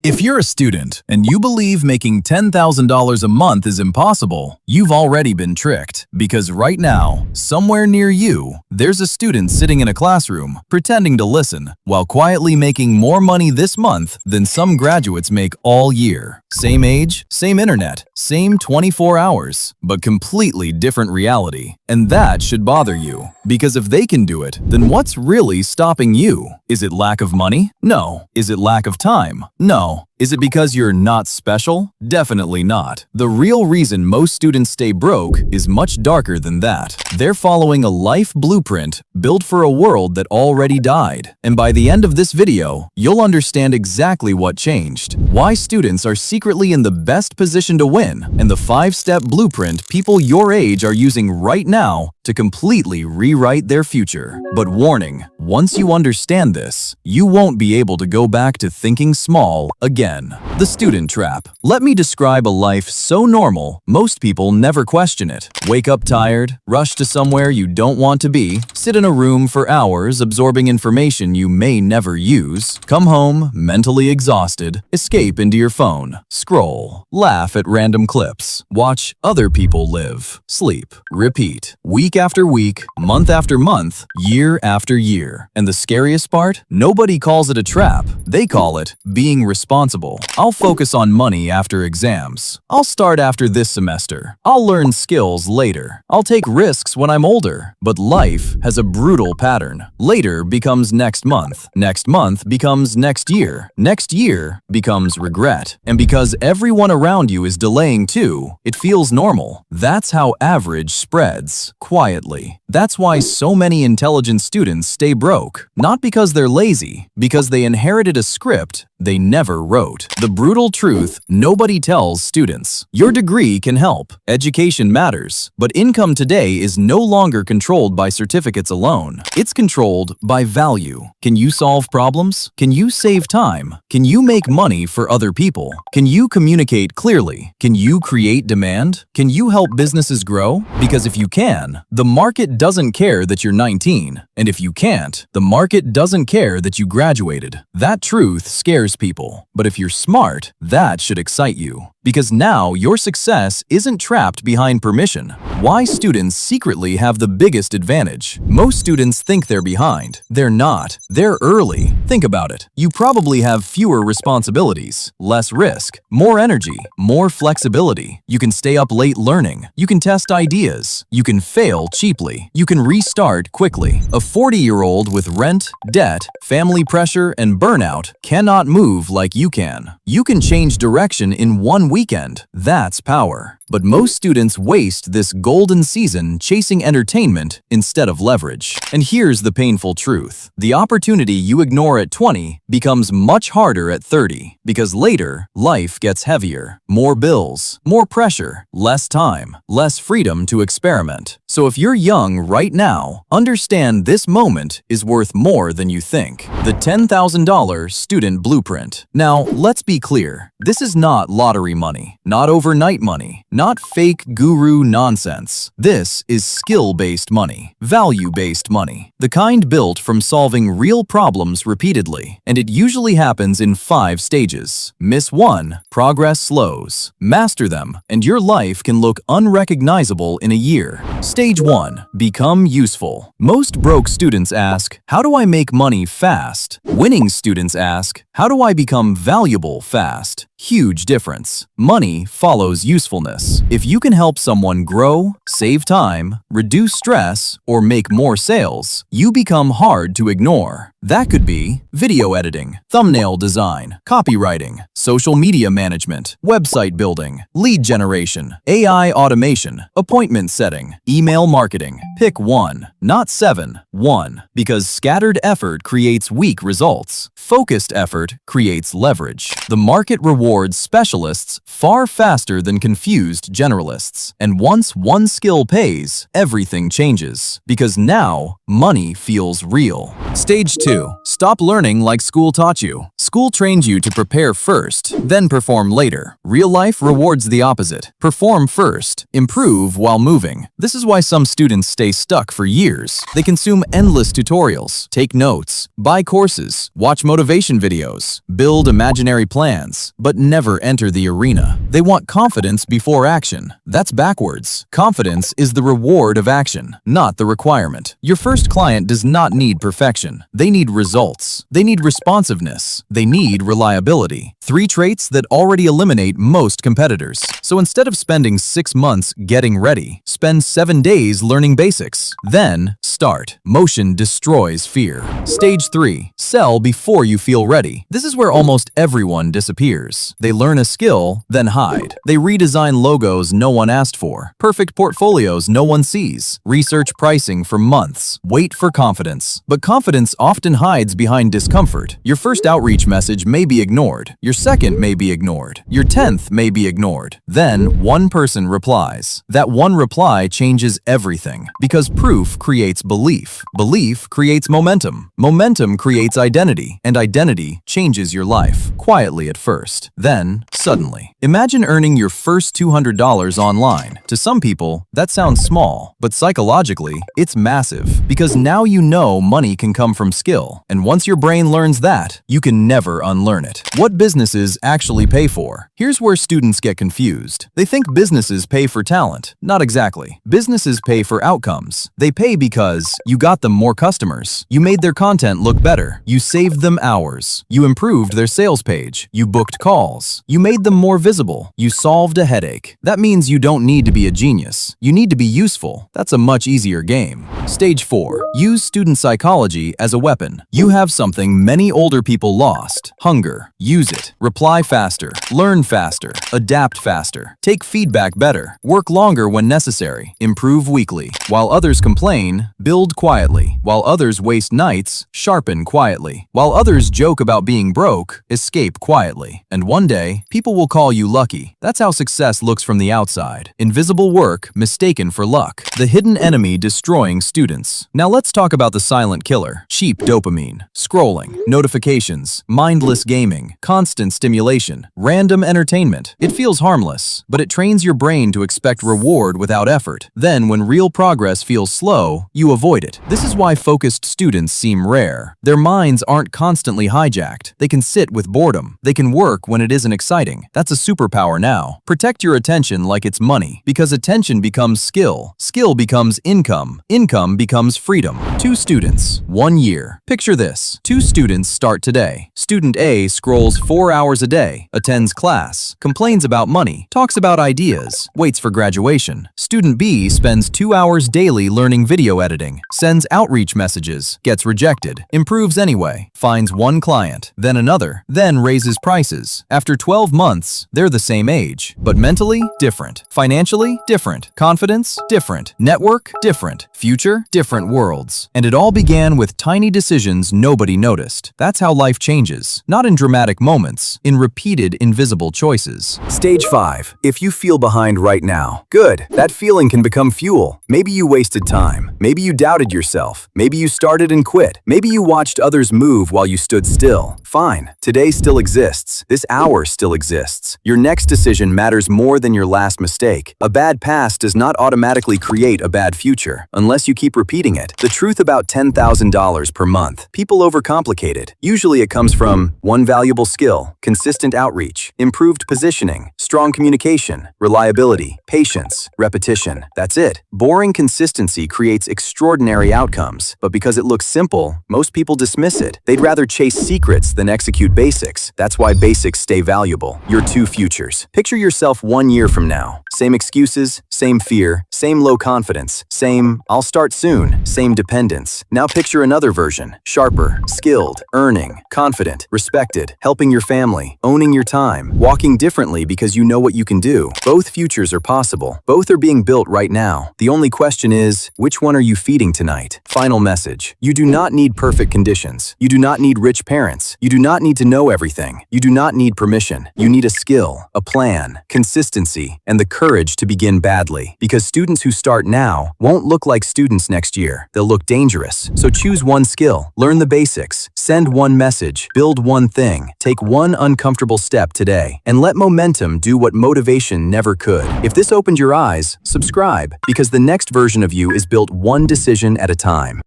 If you're a student and you believe making $10,000 a month is impossible, you've already been tricked. Because right now, somewhere near you, there's a student sitting in a classroom pretending to listen while quietly making more money this month than some graduates make all year. Same age, same internet, same 24 hours, but completely different reality. And that should bother you. Because if they can do it, then what's really stopping you? Is it lack of money? No. Is it lack of time? No. Is it because you're not special? Definitely not. The real reason most students stay broke is much darker than that. They're following a life blueprint built for a world that already died. And by the end of this video, you'll understand exactly what changed, why students are secretly in the best position to win, and the 5-step blueprint people your age are using right now to completely rewrite their future. But warning, once you understand this, you won't be able to go back to thinking small again. The student trap. Let me describe a life so normal, most people never question it. Wake up tired, rush to somewhere you don't want to be, sit in a room for hours absorbing information you may never use, come home mentally exhausted, escape into your phone, scroll, laugh at random clips, watch other people live, sleep, repeat, week after week, month after month, year after year. And the scariest part? Nobody calls it a trap. They call it being responsible. I'll focus on money after exams. I'll start after this semester. I'll learn skills later. I'll take risks when I'm older. But life has a brutal pattern. Later becomes next month. Next month becomes next year. Next year becomes regret. And because everyone around you is delaying too, it feels normal. That's how average spreads, quietly. That's why so many intelligent students stay broke. Not because they're lazy, because they inherited a script they never wrote. The brutal truth nobody tells students. Your degree can help. Education matters. But income today is no longer controlled by certificates alone. It's controlled by value. Can you solve problems? Can you save time? Can you make money for other people? Can you communicate clearly? Can you create demand? Can you help businesses grow? Because if you can, the market doesn't care that you're 19. And if you can't, the market doesn't care that you graduated. That truth scares people. But if you're smart, that should excite you. Because now your success isn't trapped behind permission. Why students secretly have the biggest advantage. Most students think they're behind. They're not. They're early. Think about it. You probably have fewer responsibilities, less risk, more energy, more flexibility. You can stay up late learning. You can test ideas. You can fail cheaply. You can restart quickly. A 40-year-old with rent, debt, family pressure, and burnout cannot move like you can. You can change direction in one weekend. That's power. But most students waste this golden season chasing entertainment instead of leverage. And here's the painful truth. The opportunity you ignore at 20 becomes much harder at 30. Because later, life gets heavier. More bills, more pressure, less time, less freedom to experiment. So if you're young right now, understand this moment is worth more than you think. The $10,000 student blueprint. Now, let's be clear. This is not lottery money, not overnight money, not fake guru nonsense. This is skill-based money, value-based money, the kind built from solving real problems repeatedly. And it usually happens in 5 stages. Miss one, progress slows. Master them, and your life can look unrecognizable in a year. Stage 1, become useful. Most broke students ask, how do I make money fast? Winning students ask, how do I become valuable fast? Huge difference. Money follows usefulness. If you can help someone grow, save time, reduce stress, or make more sales, you become hard to ignore. That could be video editing, thumbnail design, copywriting, social media management, website building, lead generation, AI automation, appointment setting, email marketing. Pick one, not 7. 1. Because scattered effort creates weak results. Focused effort creates leverage. The market rewards specialists far faster than confused generalists. And once one skill pays, everything changes. Because now, money feels real. Stage 2. Stop learning like school taught you. School trained you to prepare first, then perform later. Real life rewards the opposite. Perform first, improve while moving. This is why some students stay stuck for years. They consume endless tutorials, take notes, buy courses, watch motivation videos, build imaginary plans, but never enter the arena. They want confidence before action. That's backwards. Confidence is the reward of action, not the requirement. Your first client does not need perfection. They need results. They need responsiveness. They need reliability. 3 traits that already eliminate most competitors. So instead of spending 6 months getting ready, spend 7 days learning basics. Then start. Motion destroys fear. Stage 3. Sell before you feel ready. This is where almost everyone disappears. They learn a skill, then hide. They redesign logos no one asked for. Perfect portfolios no one sees. Research pricing for months. Wait for confidence. But confidence often hides behind discomfort. Your first outreach message may be ignored. Your second may be ignored. Your 10th may be ignored. Then one person replies. That one reply changes everything because proof creates belief. Belief creates momentum. Momentum creates identity, and identity changes your life, quietly at first, then suddenly. Imagine earning your first $200 online. To some people, that sounds small, but psychologically, it's massive because now you know money can come from skill, and once your brain learns that, you can never unlearn it. What businesses actually pay for? Here's where students get confused. They think businesses pay for talent. Not exactly. Businesses pay for outcomes. They pay because you got them more customers. You made their content look better. You saved them hours. You improved their sales page. You booked calls. You made them more visible. You solved a headache. That means you don't need to be a genius. You need to be useful. That's a much easier game. Stage 4. Use student psychology as a weapon. You have something many older people lost. Hunger. Use it. Reply faster. Learn faster. Adapt faster. Take feedback better. Work longer when necessary. Improve weekly. While others complain, build quietly. While others waste nights, sharpen quietly. While others joke about being broke, escape quietly. And one day, people will call you lucky. That's how success looks from the outside. Invisible work mistaken for luck. The hidden enemy destroying students. Now let's talk about the silent killer. Cheap dopamine. Scrolling. Notifications. Mindless gaming. Constant stimulation. Random entertainment. It feels harmless, but it trains your brain to expect reward without effort. Then, when real progress feels slow, you avoid it. This is why focused students seem rare. Their minds aren't constantly hijacked. They can sit with boredom. They can work when it isn't exciting. That's a superpower now. Protect your attention like it's money, because attention becomes skill. Skill becomes income. Income becomes freedom. 2 students, 1 year. Picture this. 2 students start today. Student A scrolls 4 hours a day, attends class, complains about money, talks about ideas, waits for graduation. Student B spends 2 hours daily learning video editing, sends outreach messages, gets rejected, improves anyway, finds 1 client, then another, then raises prices. After 12 months, they're the same age, but mentally different, financially different, confidence different, network different, future different worlds. And it all began with tiny decisions nobody noticed. That's how life changes, not in dramatic moments, in repeated invisible choices. Stage 5. If you feel behind right now, good. That feeling can become fuel. Maybe you wasted time. Maybe you doubted yourself. Maybe you started and quit. Maybe you watched others move while you stood still. Fine. Today still exists. This hour still exists. Your next decision matters more than your last mistake. A bad past does not automatically create a bad future, unless you keep repeating it. The truth about $10,000 per month. People overcomplicate it. Usually it comes from 1 valuable skill, consistent outreach, improved positioning, strong communication, reliability, patience, repetition. That's it. Boring consistency creates extraordinary outcomes, but because it looks simple, most people dismiss it. They'd rather chase secrets than execute basics. That's why basics stay valuable. Your 2 futures. Picture yourself 1 year from now. Same excuses, same fear, same low confidence, same "I'll start soon," same dependence. Now picture another version. Sharper, skilled, earning, confident, respected, helping your family, owning your time, walking differently because you know what you can do. Both futures are possible. Both are being built right now. The only question is, which one are you feeding tonight? Final message. You do not need perfect conditions. You do not need rich parents. You do not need to know everything. You do not need permission. You need a skill, a plan, consistency, and the courage to begin badly. Because students who start now won't look like students next year. They'll look dangerous. So choose 1 skill, learn the basics, send 1 message, build 1 thing, take 1 uncomfortable step today, and let momentum do what motivation never could. If this opened your eyes, subscribe, because the next version of you is built 1 decision at a time.